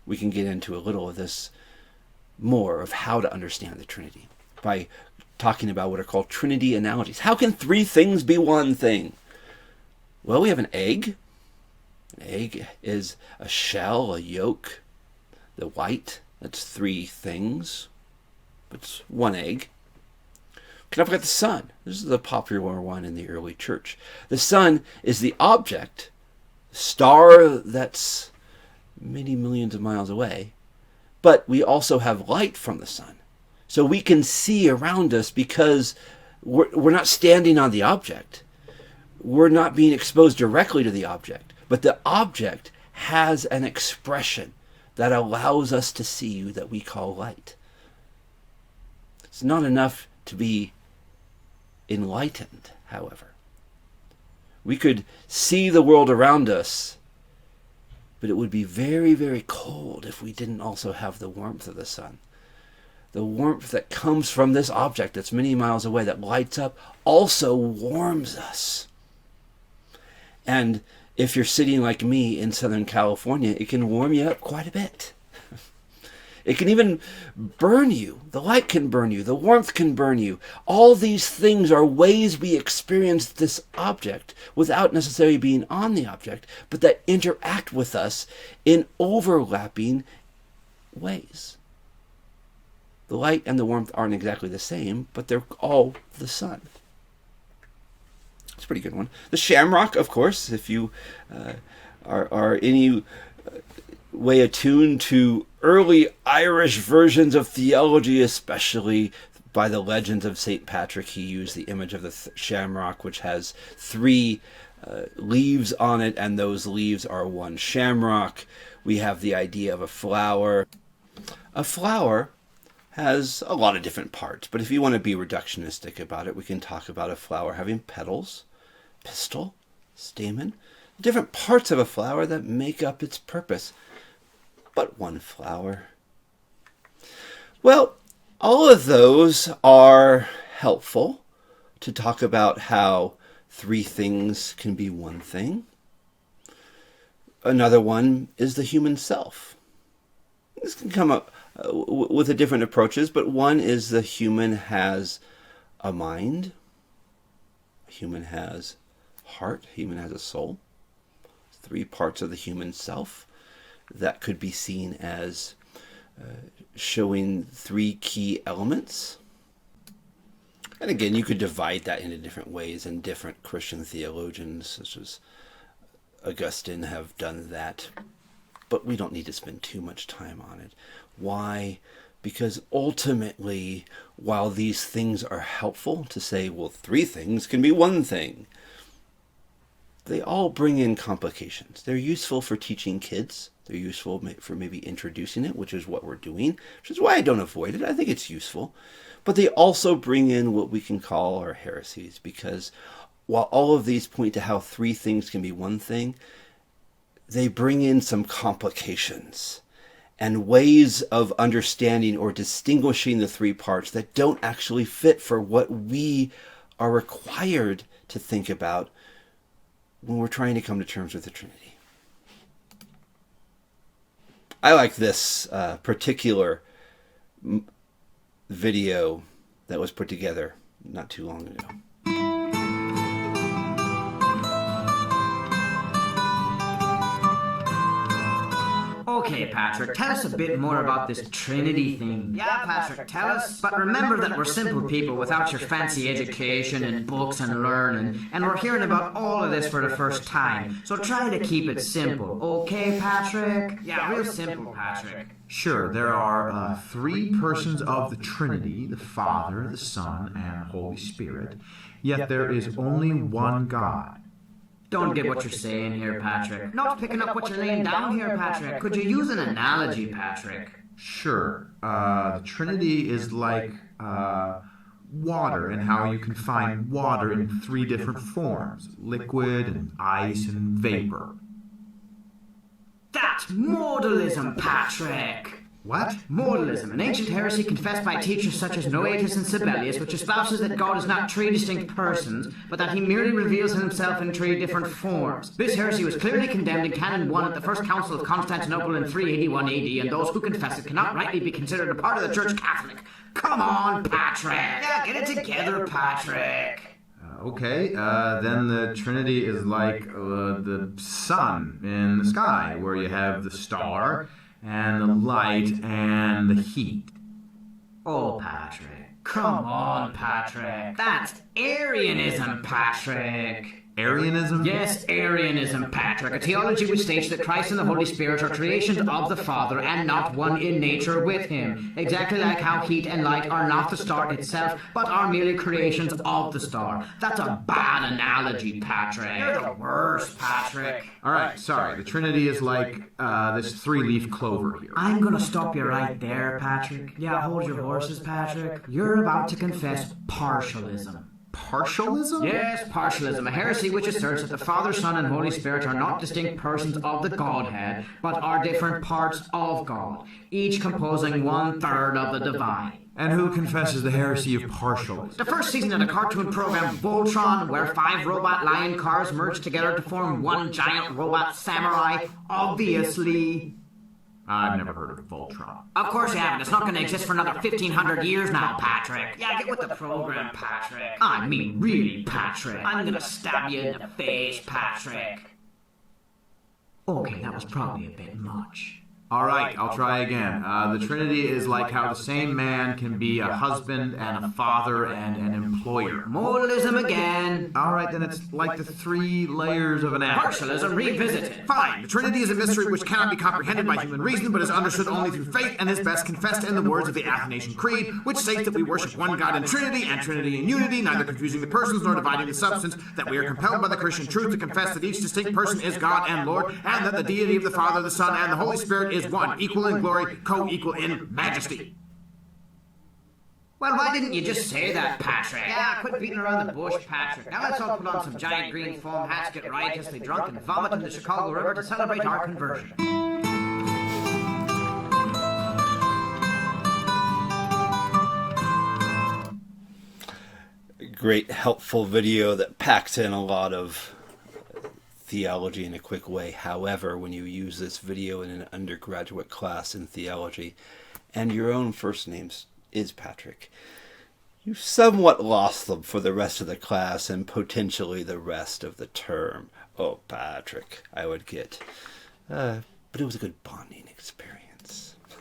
We can get into a little of this more of how to understand the Trinity by talking about what are called Trinity analogies. How can three things be one thing? Well, we have an egg. An egg is a shell, a yolk, the white. That's three things. It's one egg. We can have the sun. This is the popular one in the early church. The sun is the object, the star that's many millions of miles away. But we also have light from the sun. So we can see around us because we're not standing on the object. We're not being exposed directly to the object. But the object has an expression that allows us to see that we call light. It's not enough to be enlightened, however. We could see the world around us, but it would be very, very cold if we didn't also have the warmth of the sun. The warmth that comes from this object that's many miles away, that lights up, also warms us. And if you're sitting like me in Southern California, it can warm you up quite a bit. It can even burn you. The light can burn you. The warmth can burn you. All these things are ways we experience this object without necessarily being on the object, but that interact with us in overlapping ways. The light and the warmth aren't exactly the same, but they're all the sun. It's a pretty good one. The shamrock, of course, if you are any way attuned to early Irish versions of theology, especially by the legends of St. Patrick, he used the image of the shamrock, which has three leaves on it, and those leaves are one shamrock. We have the idea of a flower. A flower has a lot of different parts, but if you want to be reductionistic about it, we can talk about a flower having petals, pistil, stamen, different parts of a flower that make up its purpose. But one flower. Well, all of those are helpful to talk about how three things can be one thing. Another one is the human self. This can come up with different approaches, but one is the human has a mind, a human has a heart, a human has a soul. Three parts of the human self that could be seen as showing three key elements. And again, you could divide that into different ways, and different Christian theologians, such as Augustine, have done that. But we don't need to spend too much time on it. Why? Because ultimately, while these things are helpful to say, well, three things can be one thing, they all bring in complications. They're useful for teaching kids. They're useful for maybe introducing it, which is what we're doing, which is why I don't avoid it. I think it's useful. But they also bring in what we can call our heresies, because while all of these point to how three things can be one thing, they bring in some complications and ways of understanding or distinguishing the three parts that don't actually fit for what we are required to think about when we're trying to come to terms with the Trinity. I like this particular video that was put together not too long ago. Okay, Patrick, tell us a bit more about this Trinity thing. Yeah, Patrick, tell us. But remember that we're simple people without your fancy education and books and learning, and we're hearing about all of this for the first time. So try to keep it simple, okay, Patrick? Yeah, real simple, Patrick. Sure, there are three persons of the Trinity, the Father, the Son, and Holy Spirit, yet there is only one God. Don't get what you're saying here, Patrick. Not picking up what you're laying down here, Patrick. Could you use an analogy, Patrick? Sure. The Trinity is like water, and how you can find water in three different forms: liquid and ice and vapor. That's modalism, Patrick! What? Modalism, an ancient heresy confessed by teachers such as Noetus and Sibelius, which espouses that God is not three distinct persons, but that he merely reveals himself in three different forms. This heresy was clearly condemned in Canon 1 at the First Council of Constantinople in 381 AD, and those who confess it cannot rightly be considered a part of the Church Catholic. Come on, Patrick! Yeah, get it together, Patrick. Okay, then the Trinity is like the sun in the sky, where you have the star and the light and the heat. Oh, Patrick. Come on, Patrick. That's Arianism, Patrick. Arianism? Yes, Arianism, Patrick. A theology which states that Christ and the Holy Spirit are creations of the Father and not one in nature with him. Exactly like how heat and light are not the star itself, but are merely creations of the star. That's a bad analogy, Patrick. You're the worst, Patrick. All right, sorry. The Trinity is like this three-leaf clover here. I'm gonna stop you right there, Patrick. Yeah, hold your horses, Patrick. You're about to confess partialism. Partialism? Yes, partialism, a heresy which asserts that the Father, Son, and Holy Spirit are not distinct persons of the Godhead, but are different parts of God, each composing 1/3 of the divine. And who confesses the heresy of partialism? The first season of the cartoon program Voltron, where 5 robot lion cars merge together to form one giant robot samurai, obviously. I've never heard of Voltron. Of course you haven't. It's not going to exist for another 1,500 years now, Patrick. Yeah, get with the program, Patrick. I mean, really, Patrick. I'm going to stab you in the face, Patrick. Okay, that was probably a bit much. All right, I'll try again. The Trinity is like how the same man can be a husband and a father and an employer. Modalism again. All right, then it's like the 3 layers of an apple. Partialism revisited. Fine. The Trinity is a mystery which cannot be comprehended by human reason, but is understood only through faith and is best confessed in the words of the Athanasian Creed, which states that we worship one God in Trinity and Trinity in unity, neither confusing the persons nor dividing the substance, that we are compelled by the Christian truth to confess that each distinct person is God and Lord, and that the deity of the Father, the Son, and the Holy Spirit is one, equal in glory, co-equal in majesty. Well, why didn't you just say that, Patrick? Yeah, quit beating around the bush, Patrick. Now let's all put on some giant green foam hats, get riotously drunk, and vomit in the Chicago River to celebrate our conversion. Great, helpful video that packs in a lot of theology in a quick way. However, when you use this video in an undergraduate class in theology, and your own first name is Patrick, you somewhat lost them for the rest of the class and potentially the rest of the term. Oh, Patrick, I would get. But it was a good bonding experience.